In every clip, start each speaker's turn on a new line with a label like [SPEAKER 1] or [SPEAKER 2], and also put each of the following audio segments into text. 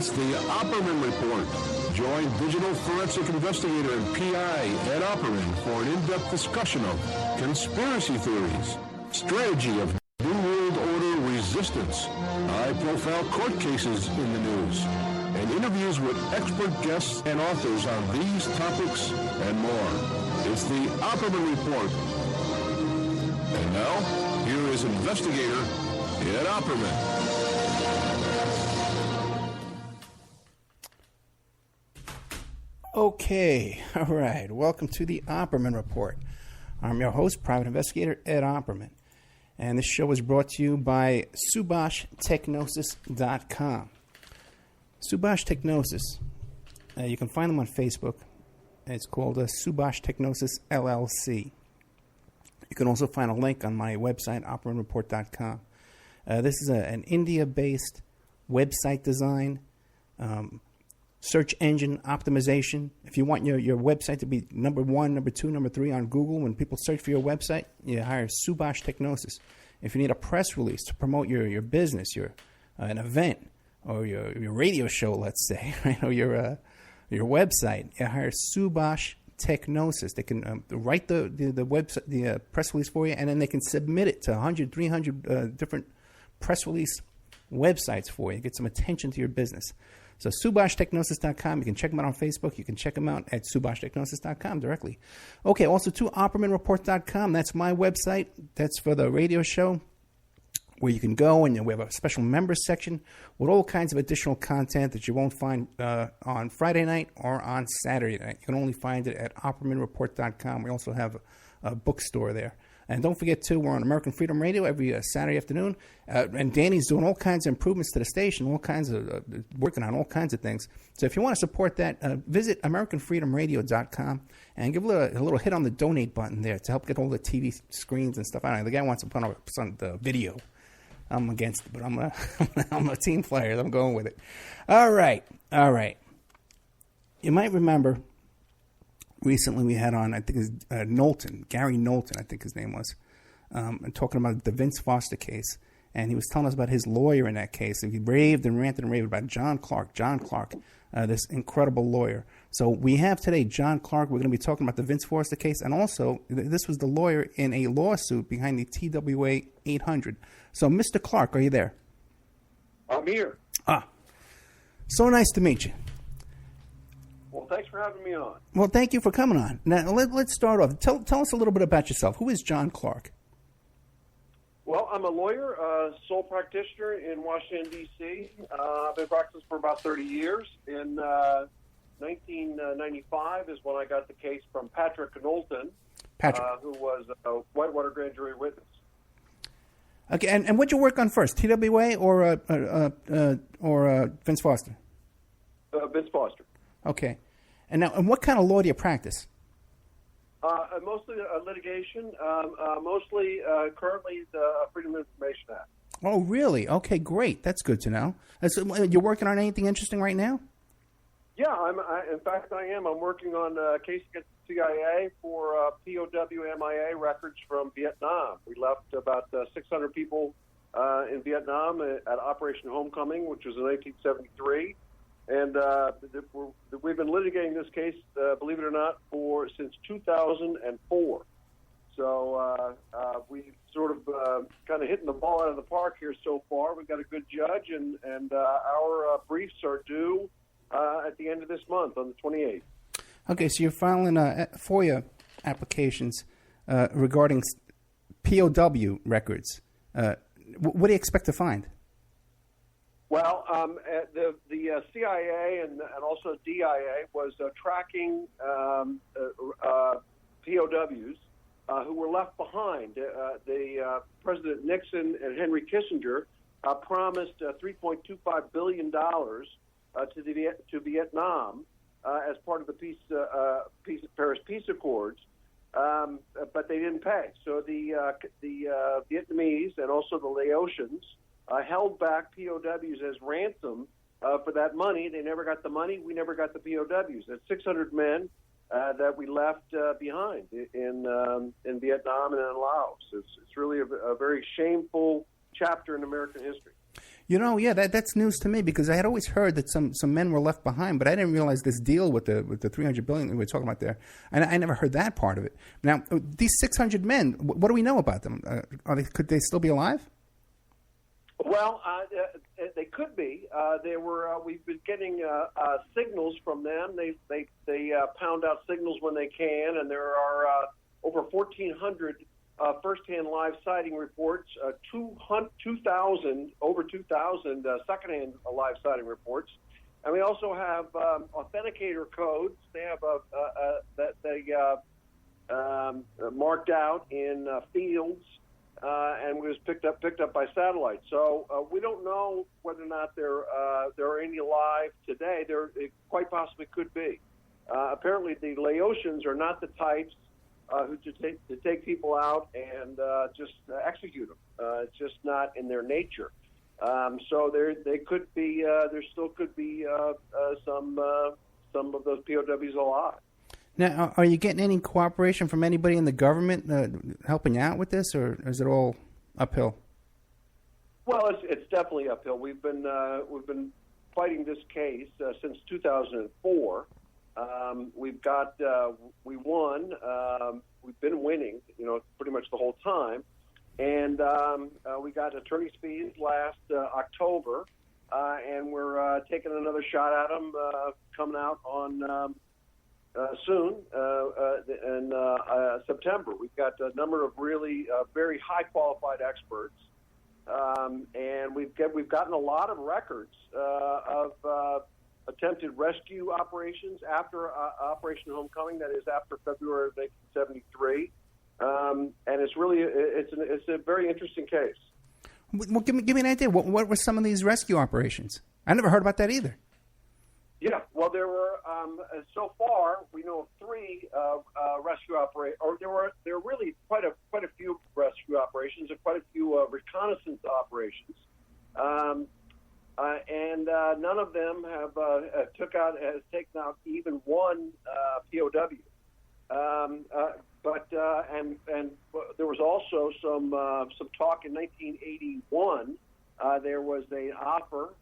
[SPEAKER 1] It's the Opperman Report. Join digital forensic investigator and PI Ed Opperman for an in-depth discussion of conspiracy theories, strategy of New World Order resistance, high-profile court cases in the news, and interviews with expert guests and authors on these topics and more. It's the Opperman Report. And now, here is investigator Ed Opperman.
[SPEAKER 2] Okay, all right. Welcome to the Opperman Report. I'm your host, private investigator Ed Opperman. And this show is brought to you by SubashTechnosis.com. Subash Technosis. You can find them on Facebook. It's called Subash Technosis LLC. You can also find a link on my website, OppermanReport.com. This is an India-based website design, search engine optimization. If you want your website to be number 1, number 2, number 3 on Google, when people search for your website, you hire Subash Technosis. If you need a press release to promote your business, an event, or your radio show, let's say, right, or your website, you hire Subash Technosis. They can write the website, the press release for you, and then they can submit it to 100, 300 different press release websites for you. Get some attention to your business. So SubashTechnosis.com. You can check them out on Facebook. You can check them out at SubashTechnosis.com directly. Okay, also to OppermanReport.com. That's my website. That's for the radio show, where you can go, and we have a special members section with all kinds of additional content that you won't find on Friday night or on Saturday night. You can only find it at OppermanReport.com. We also have a bookstore there. And don't forget, too, we're on American Freedom Radio every Saturday afternoon. And Danny's doing all kinds of improvements to the station, working on all kinds of things. So if you want to support that, visit AmericanFreedomRadio.com and give a little hit on the donate button there to help get all the TV screens and stuff. I don't know, the guy wants to put on the video. I'm against it, but I'm a team player. I'm going with it. All right. You might remember recently we had on, I think it's Gary Knowlton, I think his name was, talking about the Vince Foster case. And he was telling us about his lawyer in that case. He raved and ranted and raved about John Clarke, this incredible lawyer. So we have today John Clarke. We're going to be talking about the Vince Foster case. And also, this was the lawyer in a lawsuit behind the TWA 800. So, Mr. Clarke, are you there?
[SPEAKER 3] I'm here.
[SPEAKER 2] So nice to meet you.
[SPEAKER 3] Well, thanks for having me on.
[SPEAKER 2] Well, thank you for coming on. Now, let's start off. Tell us a little bit about yourself. Who is John Clarke?
[SPEAKER 3] Well, I'm a lawyer, sole practitioner in Washington, D.C. I've been practicing for about 30 years. In 1995 is when I got the case from Patrick Knowlton, who was a Whitewater grand jury witness.
[SPEAKER 2] Okay, and what'd you work on first, TWA or Vince Foster?
[SPEAKER 3] Vince Foster.
[SPEAKER 2] Okay. And what kind of law do you practice?
[SPEAKER 3] Mostly litigation, mostly currently the Freedom of Information Act.
[SPEAKER 2] Oh, really? Okay, great. That's good to know. You're working on anything interesting right now?
[SPEAKER 3] Yeah, in fact, I am. I'm working on a case against the CIA for POW MIA records from Vietnam. We left about 600 people in Vietnam at Operation Homecoming, which was in 1973. And we've been litigating this case, believe it or not, since 2004. So we've sort of kind of hitting the ball out of the park here so far. We've got a good judge, and our briefs are due at the end of this month, on the 28th.
[SPEAKER 2] Okay, so you're filing FOIA applications regarding POW records. What do you expect to find?
[SPEAKER 3] Well, the CIA and also DIA was tracking POWs who were left behind. President Nixon and Henry Kissinger promised $3.25 billion to Vietnam as part of the Paris Peace Accords, but they didn't pay. So the Vietnamese and also the Laotians held back POWs as ransom for that money. They never got the money. We never got the POWs. That's 600 men that we left behind in Vietnam and in Laos. It's really a very shameful chapter in American history.
[SPEAKER 2] Yeah, that's news to me because I had always heard that some men were left behind, but I didn't realize this deal with the $300 billion that we were talking about there. And I never heard that part of it. Now, these 600 men, what do we know about them? Could they still be alive?
[SPEAKER 3] Well, they could be. We've been getting signals from them. They pound out signals when they can, and there are over 1,400 first-hand live sighting reports, 2,000 second-hand live sighting reports, and we also have authenticator codes. They have that they marked out in fields. And was picked up by satellite. So we don't know whether or not there are any alive today. It quite possibly could be. Apparently, the Laotians are not the types who to take people out and just execute them. It's just not in their nature. So they could be. There still could be some of those POWs alive.
[SPEAKER 2] Now, are you getting any cooperation from anybody in the government helping out with this, or is it all uphill?
[SPEAKER 3] Well, it's definitely uphill. We've been fighting this case since 2004. We won. We've been winning, pretty much the whole time, and we got attorney's fees last October, and we're taking another shot at them coming out on. Soon, in September. We've got a number of really very high qualified experts, and we've gotten a lot of records of attempted rescue operations after Operation Homecoming. That is after February of 1973, and it's a very interesting case.
[SPEAKER 2] Well, give me an idea. What were some of these rescue operations? I never heard about that either.
[SPEAKER 3] Yeah, well, there were so far we know of 3 rescue operations, or there were really quite a few rescue operations and quite a few reconnaissance operations, and none of them have taken out even one POW. But there was also some talk in 1981. There was an offer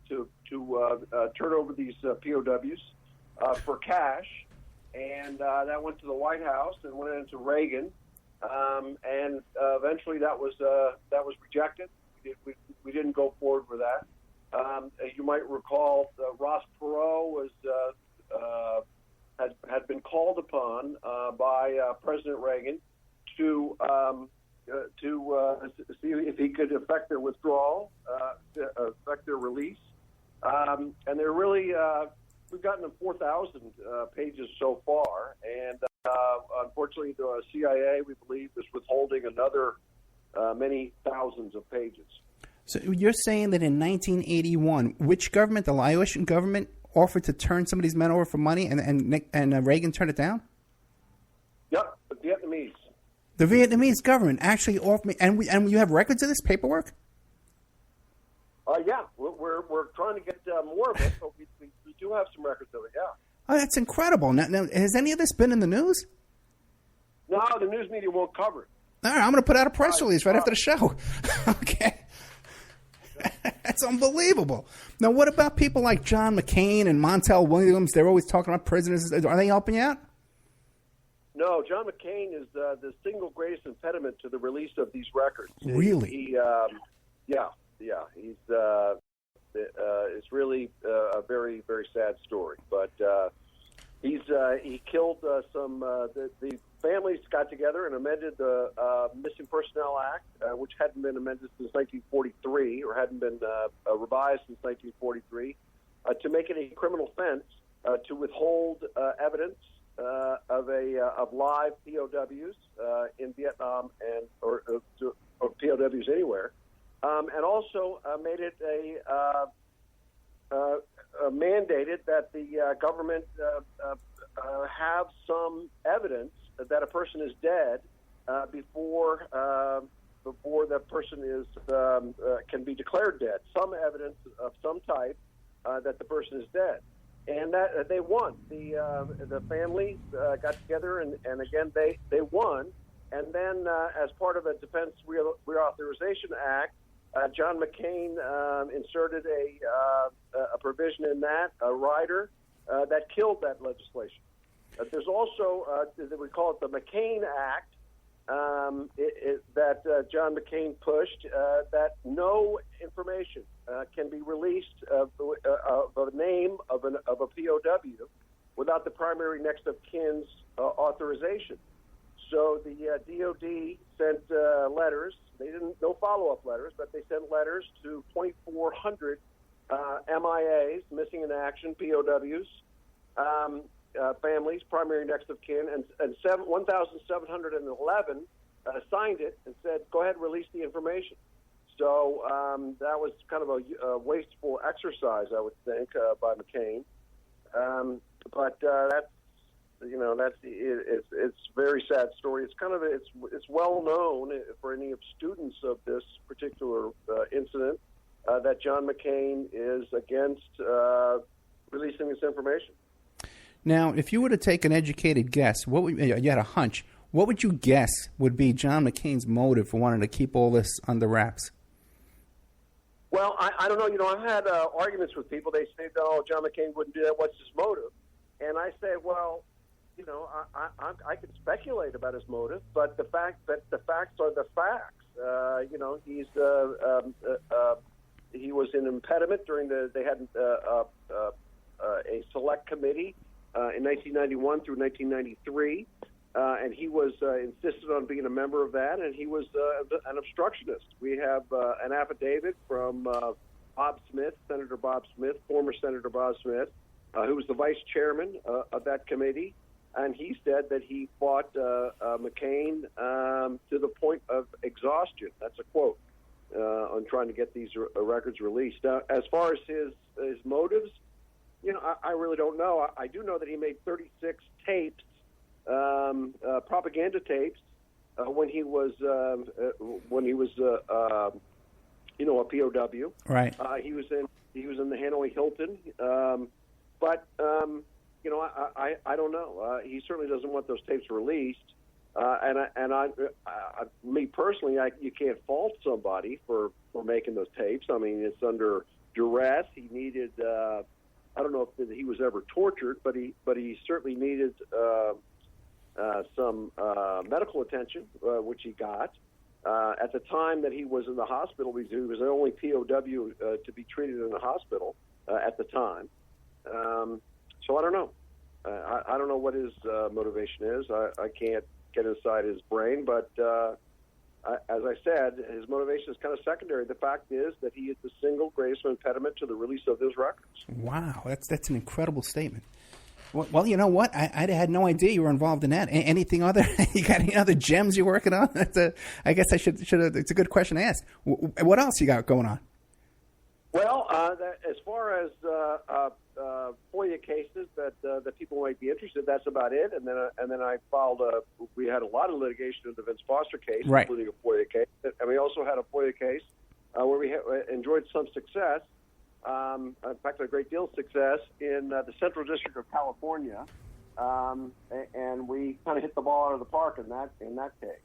[SPEAKER 3] to turn over these POWs for cash, and that went to the White House and went into Reagan, and eventually that was rejected. We didn't go forward with that. As you might recall, Ross Perot had been called upon by President Reagan to see if he could affect their withdrawal, affect their release. And they're really, we've gotten to 4,000 pages so far, and unfortunately the CIA, we believe, is withholding another many thousands of pages.
[SPEAKER 2] So you're saying that in 1981, which government, the Laotian government, offered to turn some of these men over for money, and Reagan turned it down?
[SPEAKER 3] Yep, the Vietnamese.
[SPEAKER 2] The Vietnamese government actually offered me, and you have records of this paperwork?
[SPEAKER 3] Yeah, we're trying to get more of it, but we do have some records of it. Yeah.
[SPEAKER 2] Oh, that's incredible. Now, has any of this been in the news?
[SPEAKER 3] No, the news media won't cover it.
[SPEAKER 2] All right, I'm going to put out a press release right after the show. Okay. That's unbelievable. Now, what about people like John McCain and Montel Williams? They're always talking about prisoners. Are they helping you out?
[SPEAKER 3] No, John McCain is the single greatest impediment to the release of these records.
[SPEAKER 2] Really?
[SPEAKER 3] Yeah. It's really a very, very sad story. But he killed some. The families got together and amended the Missing Personnel Act, which hadn't been amended since 1943, or hadn't been revised since 1943, to make it a criminal offense to withhold evidence of live POWs in Vietnam or POWs anywhere. And also made it mandated that the government have some evidence that a person is dead before that person is can be declared dead. Some evidence of some type that the person is dead, and that they won. The families got together and again they won. And then as part of a Defense Reauthorization Act, John McCain inserted a provision in that, a rider, that killed that legislation. There's also, we call it the McCain Act, that John McCain pushed, that no information can be released of a name of a POW without the primary next of kin's authorization. So the DOD sent letters. They didn't, no follow-up letters, but they sent letters to 2,400 MIAs, missing in action, POWs, families, primary next of kin, and 1,711 signed it and said, go ahead and release the information. So that was kind of a wasteful exercise, I would think, by McCain. But that's, it's a very sad story. It's kind of it's well known for any of students of this particular incident that John McCain is against releasing this information.
[SPEAKER 2] Now, if you were to take an educated guess, what would, you had a hunch, what would you guess would be John McCain's motive for wanting to keep all this under wraps?
[SPEAKER 3] Well, I don't know. I've had arguments with people. They say, "Oh, John McCain wouldn't do that. What's his motive?" And I say, "Well, I could speculate about his motive, but the facts are the facts. He was an impediment during they had a select committee in 1991 through 1993, and he was insisted on being a member of that, and he was an obstructionist. We have an affidavit from Bob Smith, Senator Bob Smith, former Senator Bob Smith, who was the vice chairman of that committee, and he said that he fought McCain to the point of exhaustion. That's a quote on trying to get these records released. As far as his motives, I really don't know. I do know that he made 36 tapes, propaganda tapes, when he was a POW.
[SPEAKER 2] Right.
[SPEAKER 3] He was in the Hanoi Hilton, but I don't know. He certainly doesn't want those tapes released. Me personally, you can't fault somebody for making those tapes. I mean, it's under duress. He needed. I don't know if he was ever tortured, but he certainly needed some medical attention, which he got. At the time that he was in the hospital, he was the only POW to be treated in the hospital at the time. So I don't know. I don't know what his motivation is. I can't get inside his brain, but as I said, his motivation is kind of secondary. The fact is that he is the single greatest impediment to the release of his records. Wow,
[SPEAKER 2] that's an incredible statement. Well, you know what? I had no idea you were involved in that. Anything other? You got any other gems you're working on? I guess I should. It's a good question to ask. What else you got going on?
[SPEAKER 3] Well, as far as FOIA cases that people might be interested, that's about it. And then I filed we had a lot of litigation in the Vince Foster case,
[SPEAKER 2] right,
[SPEAKER 3] including a FOIA case, and we also had a FOIA case where we enjoyed some success. In fact, a great deal of success in the Central District of California, and we kind of hit the ball out of the park in that case.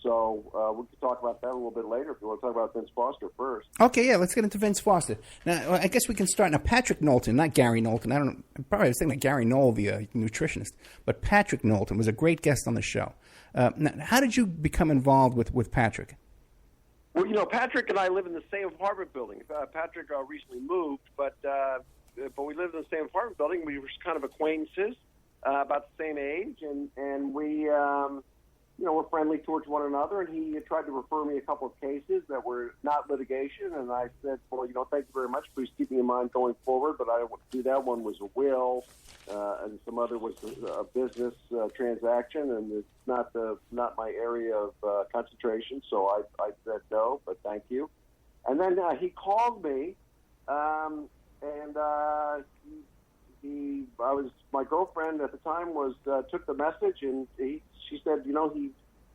[SPEAKER 3] So we can talk about that a little bit later if you want to talk about Vince Foster first.
[SPEAKER 2] Okay, yeah, let's get into Vince Foster. Now, I guess we can start. Now, Patrick Knowlton, not Gary Knowlton. I was thinking of Gary Knoll, the nutritionist. But Patrick Knowlton was a great guest on the show. Now, how did you become involved with Patrick?
[SPEAKER 3] Well, Patrick and I live in the same apartment building. Patrick recently moved, but we lived in the same apartment building. We were kind of acquaintances, about the same age, and we... we're friendly towards one another, and he tried to refer me a couple of cases that were not litigation, and I said, well, thank you very much. Please keep me in mind going forward, but I don't want to do that. One was a will, and some other was a business transaction, and it's not my area of concentration, so I said no, but thank you. And then he called me, and my girlfriend at the time took the message, and she said,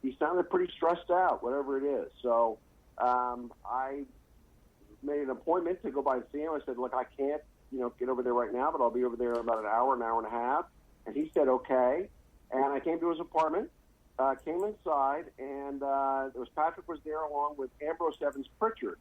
[SPEAKER 3] he sounded pretty stressed out, whatever it is. So I made an appointment to go by and see him. I said, look, I can't, get over there right now, but I'll be over there in about an hour and a half. And he said, okay. And I came to his apartment, came inside, and Patrick was there along with Ambrose Evans Pritchard.